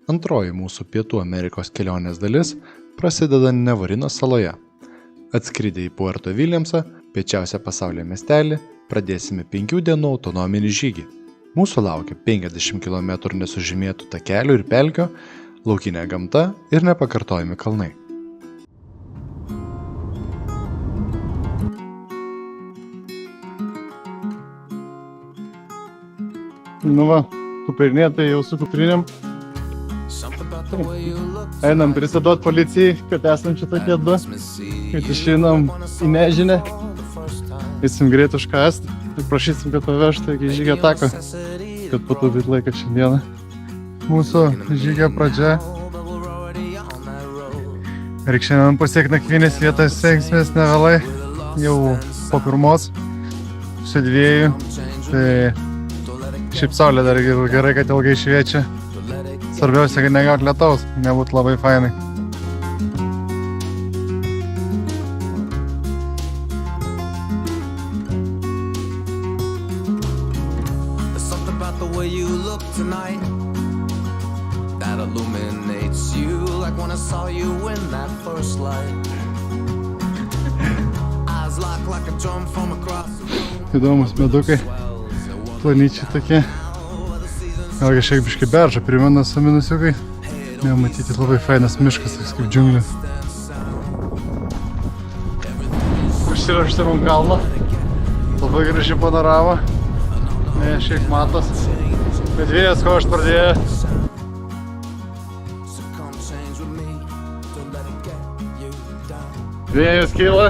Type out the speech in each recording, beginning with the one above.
Antroji mūsų Pietų Amerikos kelionės dalis prasideda Nevarinos saloje. Atskridę į Puerto Williamsą, piečiausią pasaulyje miestelį, pradėsime 5 dienų autonominį žygį. Mūsų laukia 50 km nesužymėtų takelių ir pelkių, laukinė gamta ir nepakartojami kalnai. Nu va, kuprinėtai jau su kuprinėm. Einam prisiduot policijai, kad esam čia tokie du, kad išeinam į nežinę. Eisim greit užkast ir prašysim, kad pavežtų iki žygio tako, kad pataupyt laiką šiandieną. Mūsų žygio pradžia. Reikia šiandien pasiekti nakvynės vietą, stengsimės nevėlai, jau po pirmos, su 2, tai šiaip saulė dar gerai, kad ilgai šviečia. Svarbiausia, kad negaut lietaus, nebūtų labai fainai. Įdomus medukai, planyčiai tokie. Gal kažkiek biškai beržą primena su minusiukai. Matyti labai fainas miškas, toks kaip džiunglės. Užsiraštam ant kalno. Labai graži panorama. Šiek matos. Bet vėjas, ko aš pradėjau. Vėjas kyla.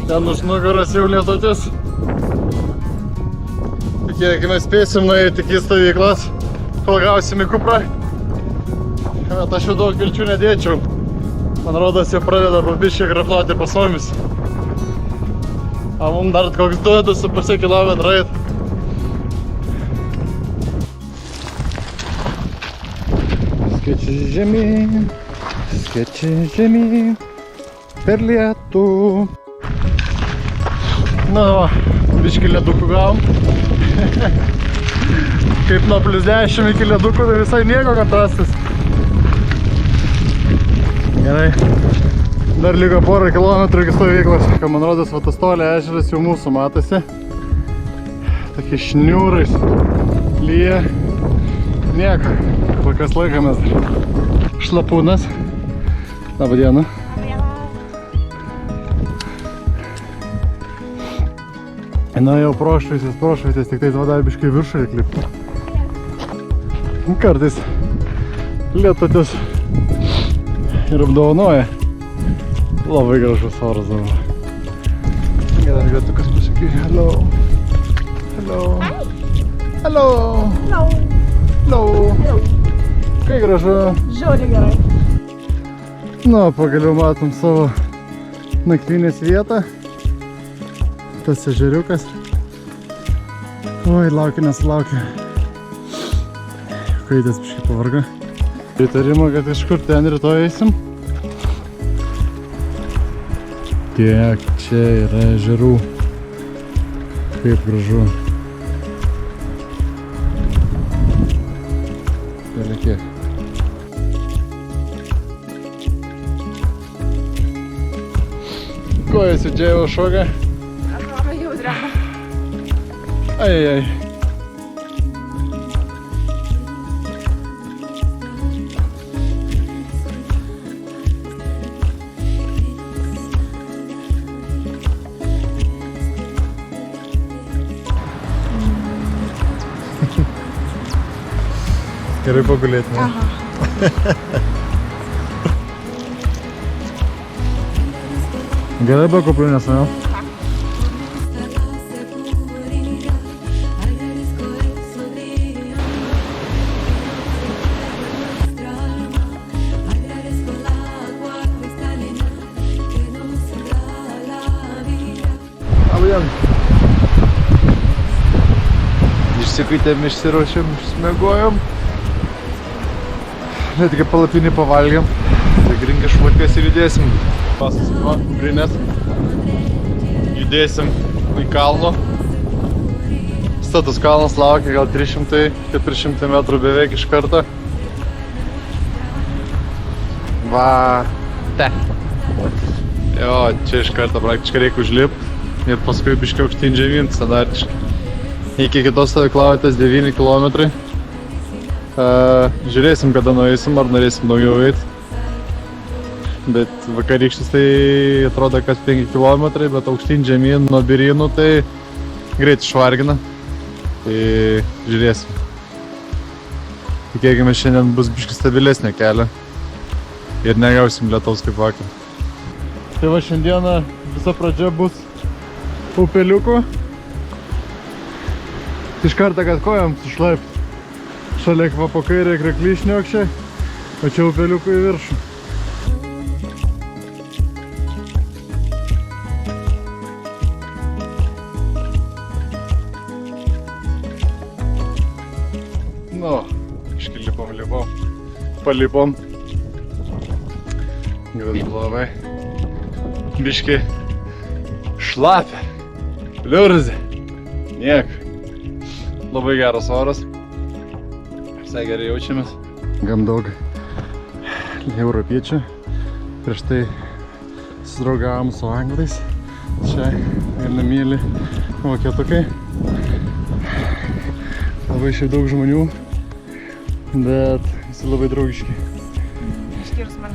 Ten už nugaros jau lietutis. Tikėkime spėsim nueiti iki stovyklos, kol gausim į Kuprą. Bet aš jau daug vilčių nedėčiau. Man rodos, jau pradeda pabiškai grafluoti pas mumis. O mums dar koks 2,5 km eit. Skiečiai žemyn, per lietų. Na va, biškai ledukų gavom. Kaip nuo +10 iki ledukų, tai visai nieko kontrastas. Gerai. Dar liko porą kilometrų iki stovyklos. Kai man rodos, va tas toli ežeras jau mūsų matosi. Tokie šniūrais. Lyja. Nieko. Kokias laikomės dar. Šlapūnas. Labą dieną. Na jau prošvaitės, tik tais vadai biškai viršų įklipti. Kartais lietutis ir apdovanoja. Labai gražus oras dabar. Gerai, lietukas pasakė, hello. Hello. Hello. Hello. Hello. Kai gražu. Žiauriai gerai. Na, pagaliau matom savo nakvynės vietą. Tas ežeriukas. Oi, laukia, nesulaukia. Kaitės biškai pavarga. Įtarimą, kad kažkur ten rytoj eisim. Tiek čia yra ežerų. Kaip gražu. Belekiek. Ko esi džiavo šoka? Ai. Gerai pagulėti, ne? Aha. Gerai be kuprinės, ne? Išsikaitėm, išsiruošėm, išsmiegojom. Netgi palapinį pavalgėm. Tai gringai švarkės ir judėsim. Pasas kuprinės. Judėsim į kalną. Status kalnas laukia gal 300-400 metrų beveik iš karto. Va. Te. Jo, čia iš karto praktiškai reikia užlipti ir paskui biškai aukštyn žemyn standartiškai. Iki kitos stovyklavietės 9 km. Žiūrėsim, kada nueisim, ar norėsim daugiau eiti. Bet vakarykštis tai atrodo, kad 5 km, bet aukštyn žemyn nuo Birynų tai greit išvargina. Tai žiūrėsim. Tikėkime, šiandien bus biškai stabilesnė kelio ir negausim lietaus kaip vakar. Tai va, šiandieną visa pradžia bus upeliuku. Iš karto, kad kojam sušlaipti. Šalia po kairę kreklyšniokščiai, o čia upeliuku į viršų. Nu, iški lipom. Palipom. Grazblavai. Biški šlapia. Pliurzė. Niek. Labai geras oras. Visai gerai jaučiamės. Gam daug europiečių. Prieš tai susidraugavom su anglais. Čia vienamėlį vokietukai. Labai šiaip daug žmonių, bet visi labai draugiški. Išskyrus man.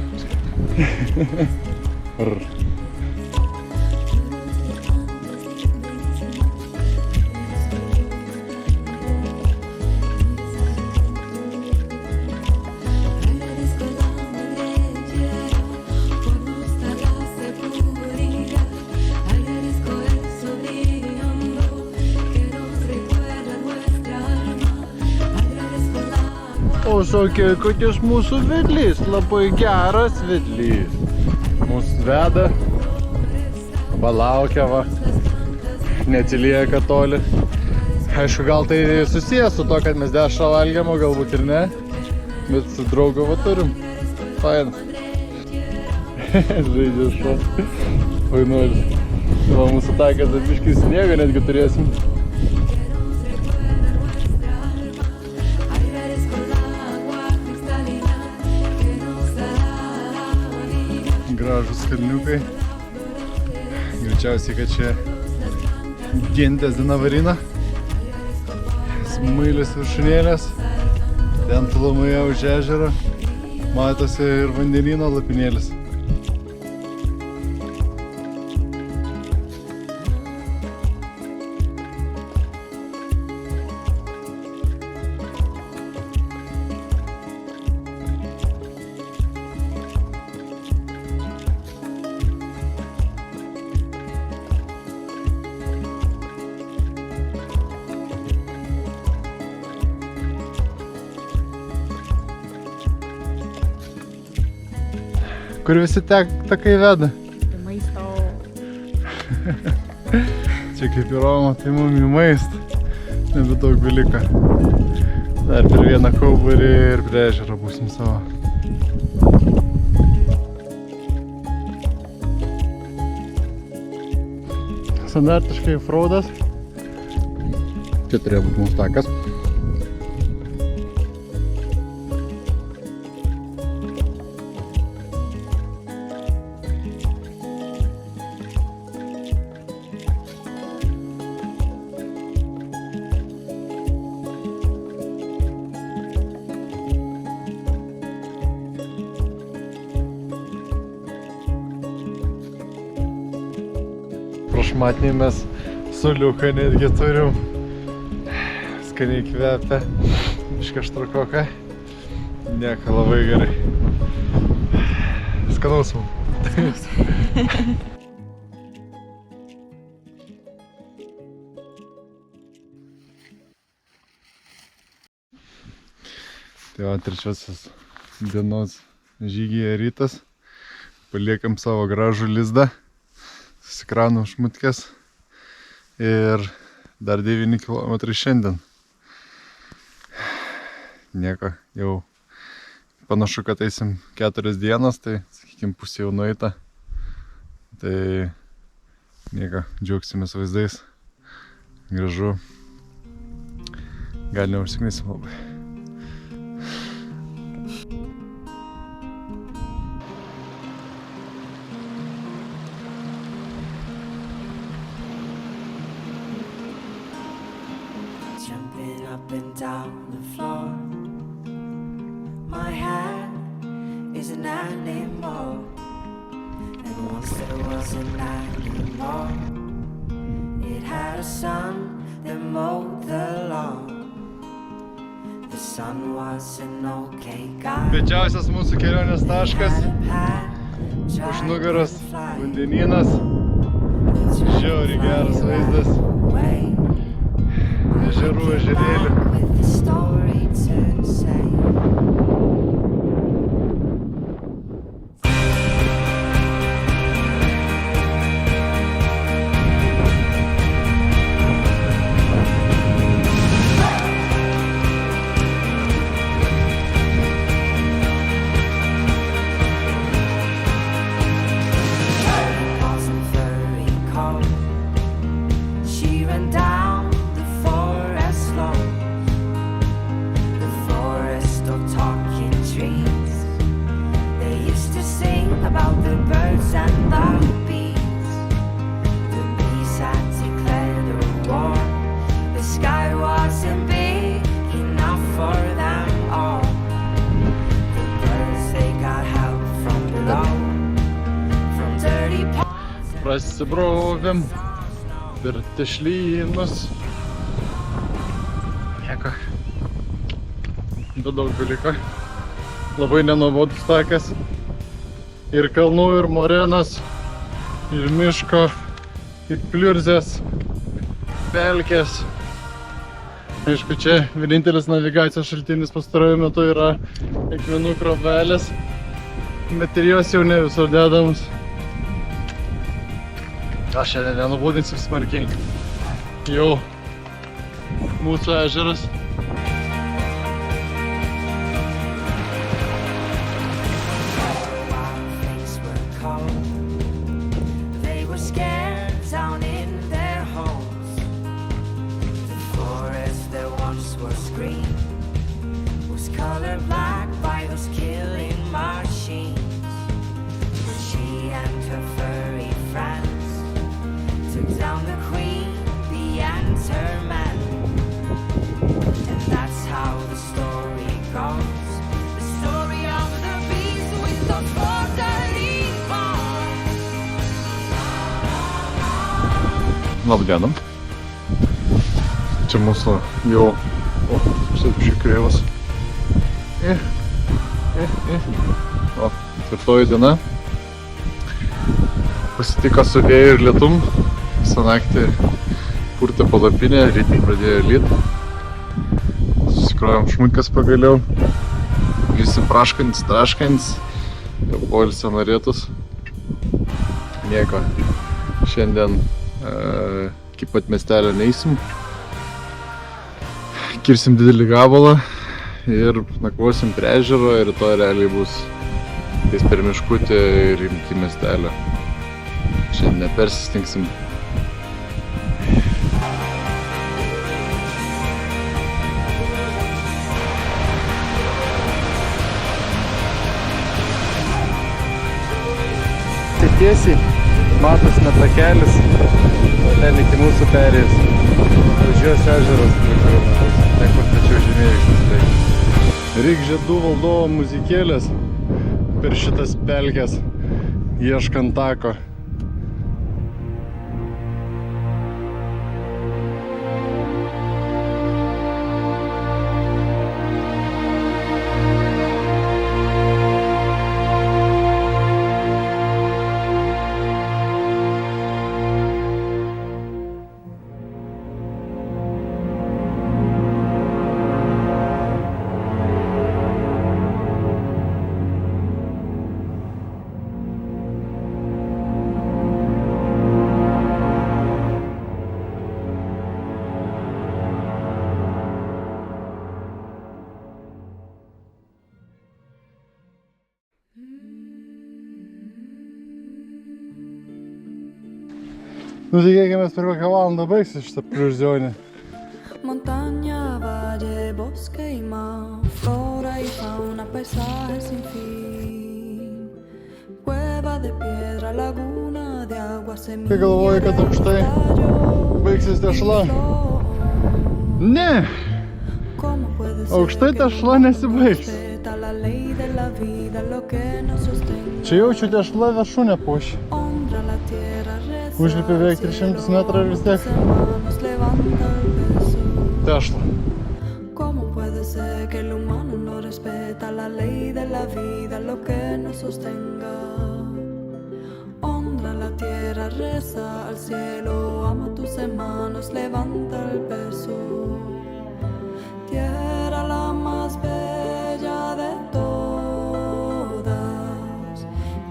O sakė, kad jis mūsų vedlys, labai geras vedlys. Mūsų veda, palaukia va, neatsilieka toli. Aišku, gal tai susijęs su to, kad mes dešrą valgiam, o galbūt ir ne. Bet su draugu va turim. Fainas. Žaidžia šos. Fainuolis. Va, mūsų takas biškį sniego netgi turėsim. Gražus kalniukai. Greičiausiai, kad čia Gentės Dinavarina. Smailės viršūnėlės. Ten tolumoje už ežero matosi ir vandenyno lapinėlis. Kur visi takai veda? Maisto. Čia kaip į Romą, tai mum į maistą. Nebedaug beliko. Dar per vieną kaubarį ir prie ežero būsim savo. Standartiškai fraudas. Čia turėjo būti mūsų takas. Prašmatniai mes suliuką netgi turim. Skaniai kvepia. Biškį aštrakoką. Nieko, labai gerai. Skanaus mum. Tai va, trečiasis dienos žygyje rytas. Paliekam savo gražų lizdą. Susikraunam šmutkės. Ir dar 9 km šiandien. Nieko, jau panašu, kad eisim 4 dienas, tai sakykim pusė jau nueita. Tai nieko, džiaugsimės vaizdais. Gražu. Gal neužsiknysim labai. up and down the floor. My hand is an animal, and once there was an animal. It had a son that mowed the lawn. The son was an okay guy. Didžiausias mūsų kelionės taškas. Už nugaros vandenynas. Žiauriai geras vaizdas. Ežerų, ežerėlių. Prasibrovėm per tešlynus. Nieko. Daug beliko. Labai nenuobodus takas. Ir kalnų, ir morenas, ir miško, ir pliurzės, pelkės. Aišku, čia vienintelis navigacijos šaltinis pastaruoju metu yra akmenų krovelės, bet ir jos jau ne visur dedamos. Aš šiandien nenubūdinsiu smarkiai. Jau mūsų ežeras. Labdiena. Čia mūsų jau, štai šiek kreivas. Ketvirtoji diena. Pasitiko su vėju ir lietum. Visą naktį purtė palapinę, rytį pradėjo lyt. Susikrovėm šmuikas pagaliau. Visi praškants, traškants. Jau poilsio norėtus. Nieko. Šiandien iki pat miestelio neisim. Kirsim didelį gabalą ir nakvosim prie ežero ir rytoj realiai bus tais per miškutį ir iki miestelio. Šiandien nepersistingsim. Tiesiai matos netakelis, ten iki mūsų perėjus. Už jos ežeras, ten kur tačiau žemėjiškas. Reik Žiedų valdovo muzikėlės per šitas pelkes, ieškant tako. Nu, tikėkimės per kokią valandą baigsis šitą pliurzionį. Montaña, valle, bosque y mar, flora y fauna, paisaje sin fin. Cueva de piedra, laguna de agua, semilla. Kai galvoji, kad aukštai baigsis tešla? Ne! Aukštai tešla nesibaigs. Čia jaučiu tešla viršūnę puošia. Užlipi beveik 300 metrų ir vis tiek tešla. ¿Cómo puede ser que el humano no respeta la ley de la vida, lo que nos sostenga? Honra la tierra, reza al cielo, ama a tus hermanos, levanta el peso. Tierra la más bella de todas,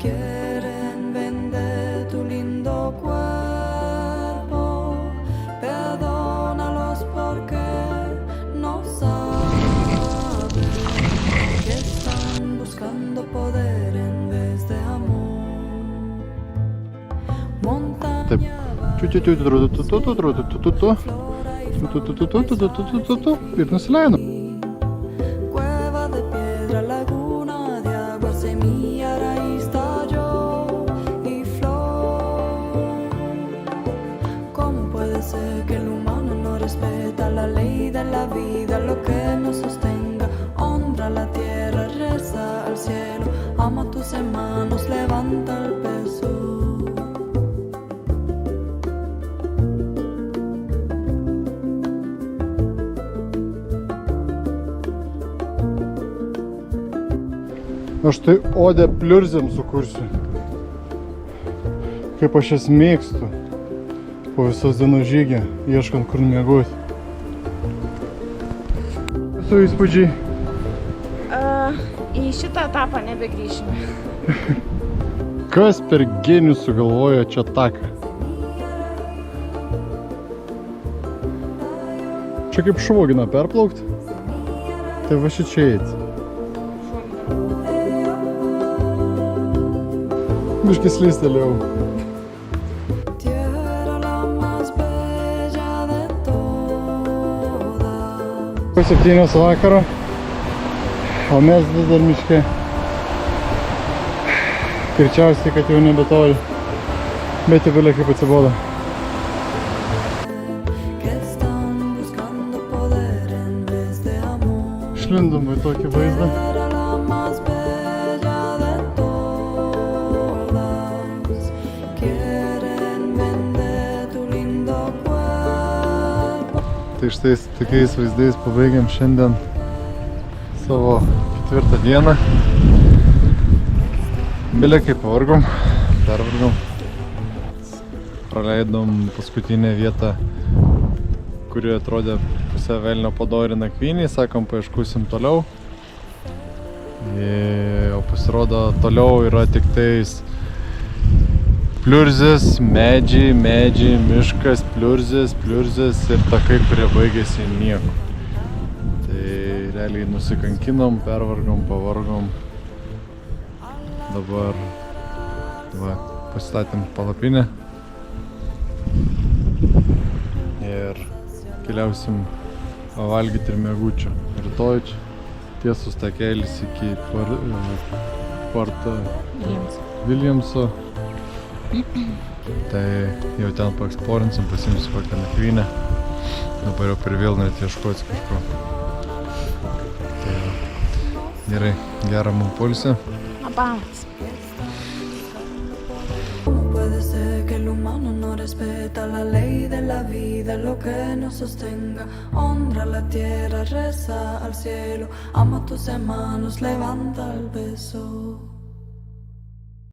quieren vender tu lindo cuerpo, perdónalos porque no saben que están buscando poder en vez de amor. Taip. Ir nusileido. Cueva de piedra, laguna de agua, semilla, raíz, tallo y flor. ¿Cómo puede ser que el humano no respeta la ley de la vida, lo que nos sostenga? Honra la tierra, reza al cielo, ama a tus hermanos, levanta el peso. Aš tai odę pliurzėm sukursiu. Kaip aš jas mėgstu. Po visos dienos žygio, ieškant kur miegoti. Su įspūdžiai. Į šitą etapą nebegrįšime. Kas per genijus sugalvojo čia taką? Čia kaip švogina perplaukti. Tai va šičia eiti. Biškis lystelėjau. Tierra la más bella de todas. 7 vakaro, o mes vis dar miške. Greičiausiai, kad jau nebetoli, bet jau vėliau kaip atsibodo. Que están buscando poder en vez de amor. Išlindom į tokį vaizdą. Era la más bella de todas. Quieren vender tu lindo cuerpo. Tai štai su tokiais vaizdais pabaigiam šiandien savo 4 dieną. Bėlė kaip pavargom, pervargom. Praleidom paskutinę vietą, kuri atrodė pusę velnio padori nakvynį. Sakom, paieškusim toliau. O pasirodo, toliau yra tik tais pliurzės, medžiai, miškas, pliurzės ir takai, kurie baigėsi nieko. Tai realiai nusikankinom, pervargom, pavargom. Dabar pasistatėm palapinę ir keliausim valgyti ir miegučio. Rytoj tiesus takelis iki Porto Williamso. Tai jau ten paeksplorinsim, pasimsim kokią nakvynę. Dabar jau per vėl net ieškoti kažko. Tai gerai, gerą mums poilsį. Abamas. ¿Cómo puede ser que el humano no respeta la ley de la vida, lo que nos sostenga? Honra la tierra, reza al cielo, ama a tus hermanos, levanta el beso.